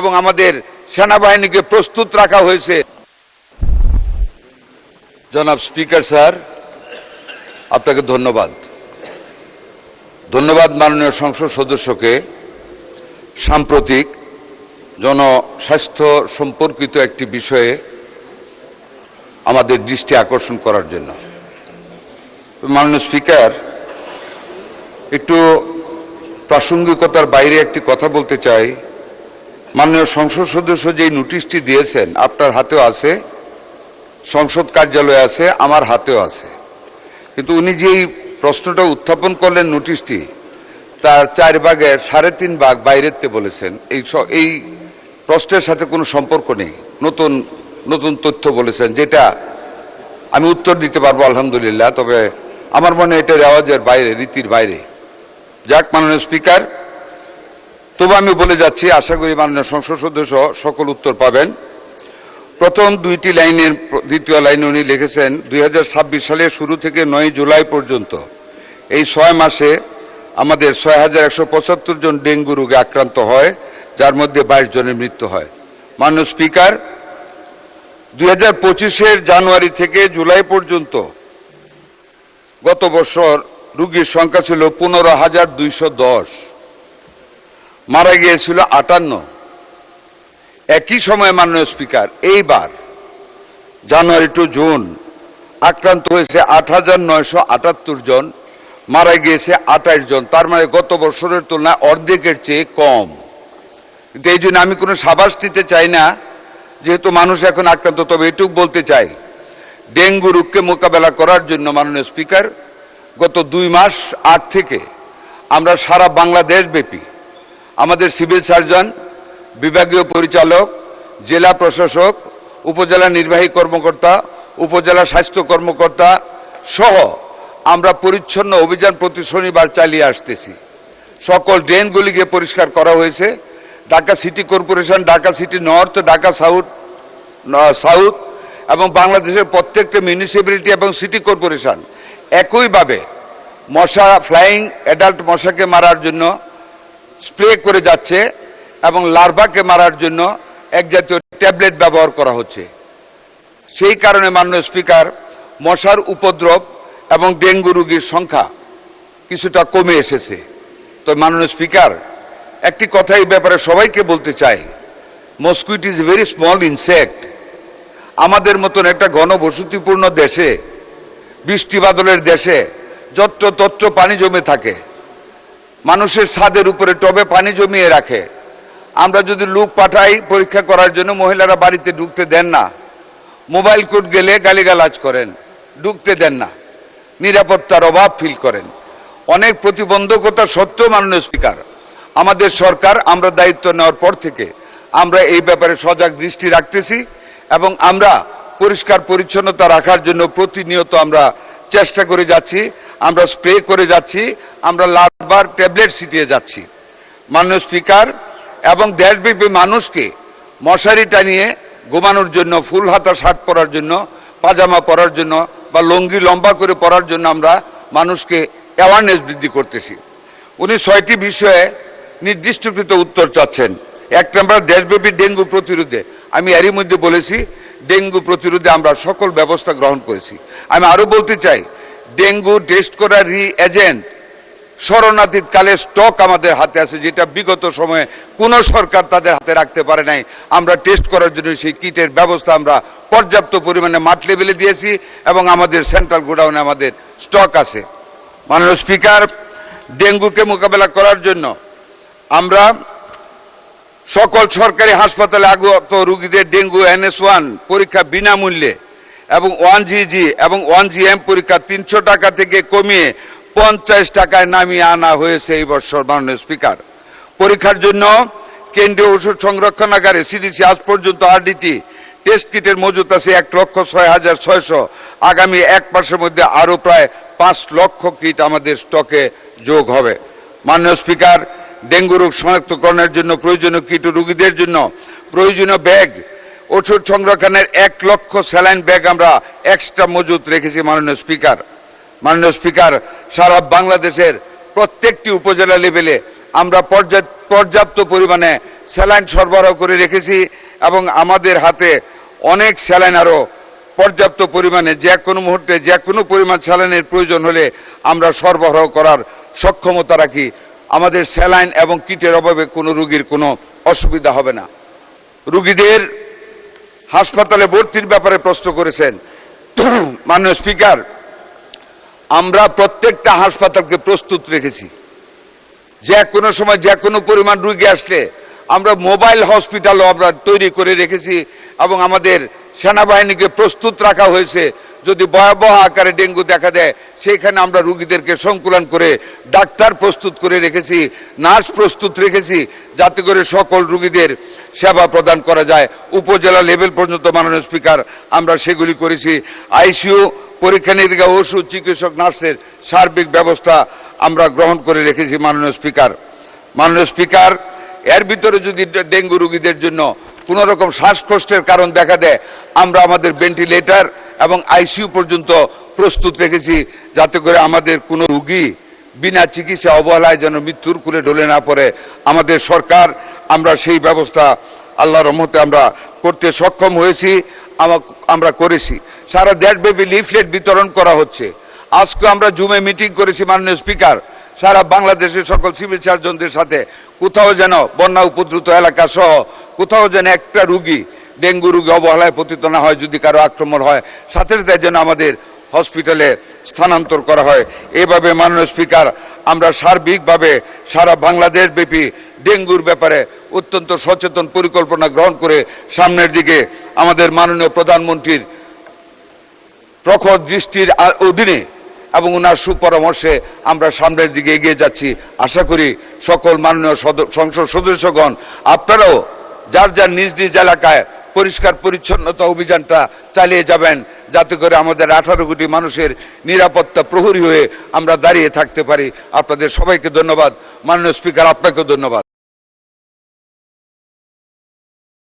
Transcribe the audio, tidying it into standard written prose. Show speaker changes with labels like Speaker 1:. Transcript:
Speaker 1: এবং আমাদের সেনাবাহিনীকে প্রস্তুত রাখা হয়েছে। জনাব স্পিকার স্যার, আপনাকে ধন্যবাদ। মাননীয় সংসদ সদস্যকে সাম্প্রতিক জনস্বাস্থ্য সম্পর্কিত একটি বিষয়ে আমাদের দৃষ্টি আকর্ষণ করার জন্য। মাননীয় স্পিকার, একটু প্রাসঙ্গিকতার বাইরে একটি কথা বলতে চাই। মাননীয় সংসদ সদস্য যেই নোটিশটি দিয়েছেন, আপনার হাতেও আছে, সংসদ কার্যালয়ে আছে, আমার হাতেও আছে, কিন্তু উনি যেই প্রশ্নটা উত্থাপন করলেন নোটিশটি, তার 4 ভাগের 3.5 ভাগ বাইরেতে বলেছেন। এই প্রশ্নের সাথে কোনো সম্পর্ক নেই, নতুন তথ্য বলেছেন, যেটা আমি উত্তর দিতে পারবো আলহামদুলিল্লাহ, তবে আমার মনে হয় এটা রেওয়াজের বাইরে, রীতির বাইরে। যাক মাননীয় স্পিকার, তবু আমি বলে যাচ্ছি, আশা করি মাননীয় সংসদ সদস্য সকল উত্তর পাবেন। প্রথম 2টি লাইনের দ্বিতীয় লাইনে উনি লিখেছেন 2026 সালের শুরু থেকে 9 জুলাই পর্যন্ত এই 6 মাসে আমাদের 6175 জন ডেঙ্গু রোগে আক্রান্ত হয়, যার মধ্যে 22 জনের মৃত্যু হয়। মাননীয় স্পিকার, 2025-এর জানুয়ারি থেকে জুলাই পর্যন্ত গত বছর রোগীর সংখ্যা ছিল 15,210, মারা গিয়েছিল 58। একই সময়ে মাননীয় স্পিকার, এইবার জানুয়ারি টু জুন আক্রান্ত হয়েছে 8,978 জন, মারা গিয়েছে 28 জন। তার মানে গত বছরের তুলনায় অর্ধেকের চেয়ে কম। কিন্তু এই জন্য আমি কোনো সাবাস দিতে চাই না, যেহেতু মানুষ এখন আক্রান্ত। তবে এটুকু বলতে চাই, ডেঙ্গু রোগকে মোকাবেলা করার জন্য মাননীয় স্পিকার, গত 2 মাস আগ থেকে আমরা সারা বাংলাদেশ ব্যাপী আমাদের সিভিল সার্জন, বিভাগীয় পরিচালক, জেলা প্রশাসক, উপজেলা নির্বাহী কর্মকর্তা, উপজেলা স্বাস্থ্য কর্মকর্তা সহ আমরা পরিচ্ছন্ন অভিযান প্রতি শনিবার চালিয়ে আসতেছি। সকল ড্রেনগুলিকে পরিষ্কার করা হয়েছে। Dhaka city corporation, Dhaka city north, Dhaka south এবং বাংলাদেশের প্রত্যেকটা মিউনিসিপ্যালিটি এবং সিটি কর্পোরেশন একইভাবে মশা, ফ্লাইং অ্যাডাল্ট মশাকে মারার জন্য স্প্রে করে যাচ্ছে এবং লার্ভাকে মারার জন্য এক জাতীয় ট্যাবলেট ব্যবহার করা হচ্ছে। সেই কারণে মাননীয় স্পিকার, মশার উপদ্রব এবং ডেঙ্গু রোগীর সংখ্যা কিছুটা কমে এসেছে। তো মাননীয় স্পিকার, একটি কথা এই ব্যাপারে সবাইকে বলতে চাই, mosquito is very small insect. আমাদের মতন একটা ঘনবসতিপূর্ণ দেশে, বৃষ্টি বাদলের দেশে যত্র পানি জমে থাকে, মানুষের ছাদের উপরে টবে পানি জমিয়ে রাখে। আমরা যদি লোক পাঠাই পরীক্ষা করার জন্য, মহিলারা বাড়িতে ঢুকতে দেন না, মোবাইল কোর্ট গেলে গালিগালাজ করেন, ঢুকতে দেন না, নিরাপত্তার অভাব ফিল করেন। অনেক প্রতিবন্ধকতা সত্ত্বেও মাননীয় স্পিকার, আমাদের সরকার, আমরা দায়িত্ব নেওয়ার পর থেকে আমরা এই ব্যাপারে সজাগ দৃষ্টি রাখতেছি এবং আমরা পরিষ্কার পরিচ্ছন্নতা রাখার জন্য প্রতিনিয়ত আমরা চেষ্টা করে যাচ্ছি, আমরা স্প্রে করে যাচ্ছি, আমরা লার্ভার ট্যাবলেট ছিটিয়ে যাচ্ছি। মাননীয় স্পিকার, এবং দেশব্যাপী মানুষকে মশারি টানিয়ে ঘুমানোর জন্য, ফুল হাতা শার্ট পরার জন্য, পাজামা পরার জন্য বা লুঙ্গি লম্বা করে পরার জন্য আমরা মানুষকে অ্যাওয়ারনেস বৃদ্ধি করতেছি। উনি 6টি বিষয়ে নির্দিষ্টকৃত উত্তর চাচ্ছেন। 1 নম্বর, দেশব্যাপী ডেঙ্গু প্রতিরোধে। আমি এরই মধ্যে বলেছি, ডেঙ্গু প্রতিরোধে আমরা সকল ব্যবস্থা গ্রহণ করেছি। আমি আরও বলতে চাই, ডেঙ্গু টেস্ট করার রি-এজেন্ট শরণাতীত কালের স্টক আমাদের হাতে আছে, যেটা বিগত সময়ে কোনো সরকার তাদের হাতে রাখতে পারে নাই। আমরা টেস্ট করার জন্য সেই কিটের ব্যবস্থা আমরা পর্যাপ্ত পরিমাণে মাঠ লেভেলে দিয়েছি এবং আমাদের সেন্ট্রাল গোডাউনে আমাদের স্টক আছে। মাননীয় স্পিকার, ডেঙ্গুকে মোকাবেলা করার জন্য আমরা সকল সরকারি হাসপাতালে আগত রোগীদের ডেঙ্গু NS1 পরীক্ষা বিনামূল্যে এবং 1GG এবং 1GM পরীক্ষা 300 টাকা থেকে কমিয়ে 50 টাকায় নামিয়ে আনা হয়েছে এই বছর। মাননীয় স্পিকার, পরীক্ষার জন্য কেন্দ্রীয় ওষুধ সংরক্ষণাগারে CDC আজ পর্যন্ত RDT টেস্ট কিটের মজুত আছে 1,06,600। আগামী 1 মাসের মধ্যে আরও প্রায় 5 লক্ষ কিট আমাদের স্টকে যোগ হবে। মাননীয় স্পিকার, ডেঙ্গু রোগ শনাক্তকরণের জন্য প্রয়োজনীয় কিট ও রোগীদের জন্য প্রয়োজনীয় ব্যাগ, ওষুধ সংরক্ষণের 1 লক্ষ স্যালাইন ব্যাগ আমরা এক্সট্রা মজুত রেখেছি। মাননীয় স্পিকার, সারা বাংলাদেশের প্রত্যেকটি উপজেলা লেভেলে আমরা পর্যাপ্ত পরিমাণে স্যালাইন সরবরাহ করে রেখেছি এবং আমাদের হাতে অনেক স্যালাইন আরও পর্যাপ্ত পরিমাণে যে কোনো মুহূর্তে যে কোনো পরিমাণ স্যালাইনের প্রয়োজন হলে আমরা সরবরাহ করার সক্ষমতা রাখি। আমাদের স্যালাইন এবং কিটের অভাবে কোনো রোগীর কোনো অসুবিধা হবে না। রোগীদের হাসপাতালে ভর্তির ব্যাপারে প্রশ্ন করেছেন মাননীয় স্পিকার, আমরা প্রত্যেকটা হাসপাতালকে প্রস্তুত রেখেছি। যে কোনো সময় যে কোনো পরিমাণ রোগী আসলে আমরা মোবাইল হসপিটালও আমরা তৈরি করে রেখেছি এবং আমাদের সেনাবাহিনীকে প্রস্তুত রাখা হয়েছে যদি ভয়াবহ আকারে ডেঙ্গু দেখা দেয় সেইখানে আমরা রোগীদেরকে সংকুলন করে ডাক্তার প্রস্তুত করে রেখেছি, নার্স প্রস্তুত রেখেছি যাতে করে সকল রোগীদের সেবা প্রদান করা যায়। উপজেলা লেভেল পর্যন্ত মাননীয় স্পিকার আমরা সেগুলি করেছি। আইসিইউ, পরীক্ষা নিরীক্ষা, ওষুধ, চিকিৎসক, নার্সের সার্বিক ব্যবস্থা আমরা গ্রহণ করে রেখেছি মাননীয় স্পিকার। মাননীয় স্পিকার, এর ভিতরে যদি ডেঙ্গু রোগীদের জন্য কোনো রকম শ্বাসকষ্টের কারণ দেখা দেয় আমরা আমাদের ভেন্টিলেটর এবং আইসিইউ পর্যন্ত প্রস্তুত রেখেছি যাতে করে আমাদের কোনো রোগী বিনা চিকিৎসা অবহেলায় যেন মৃত্যুর কুলে ঢলে না পড়ে। আমাদের সরকার আমরা সেই ব্যবস্থা আল্লাহর রহমতে আমরা করতে সক্ষম হয়েছি, আমরা করেছি। সারা দেশব্যাপী লিফলেট বিতরণ করা হচ্ছে। আজকে আমরা জুমে মিটিং করেছি মাননীয় স্পিকার, সারা বাংলাদেশের সকল সিভিল সার্জনদের সাথে কোথাও যেন বন্যা উপদ্রুত এলাকা সহ কোথাও যেন একটা রোগী ডেঙ্গু রোগী অবহেলায় পতিত না হয়, যদি কারো আক্রমণ হয় সাথে সাথে যেন আমাদের হসপিটালে স্থানান্তর করা হয়। এইভাবে মাননীয় স্পিকার আমরা সার্বিকভাবে সারা বাংলাদেশ ব্যাপী ডেঙ্গুর ব্যাপারে অত্যন্ত সচেতন পরিকল্পনা গ্রহণ করে সামনের দিকে আমাদের মাননীয় প্রধানমন্ত্রীর প্রখর দৃষ্টির অধীনে এবং ওনার সুপরামর্শে আমরা সামনের দিকে এগিয়ে যাচ্ছি। আশা করি সকল মাননীয় সংসদ সদস্যগণ আপনারাও যার যার নিজ নিজ এলাকায় পরিষ্কার পরিচ্ছন্নতা অভিযানটা চালিয়ে যাবেন যাতে করে আমাদের 18 কোটি মানুষের নিরাপত্তা প্রহরী হয়ে আমরা দাঁড়িয়ে থাকতে পারি। আপনাদের সবাইকে ধন্যবাদ। মাননীয় স্পিকার, আপনাকেও ধন্যবাদ।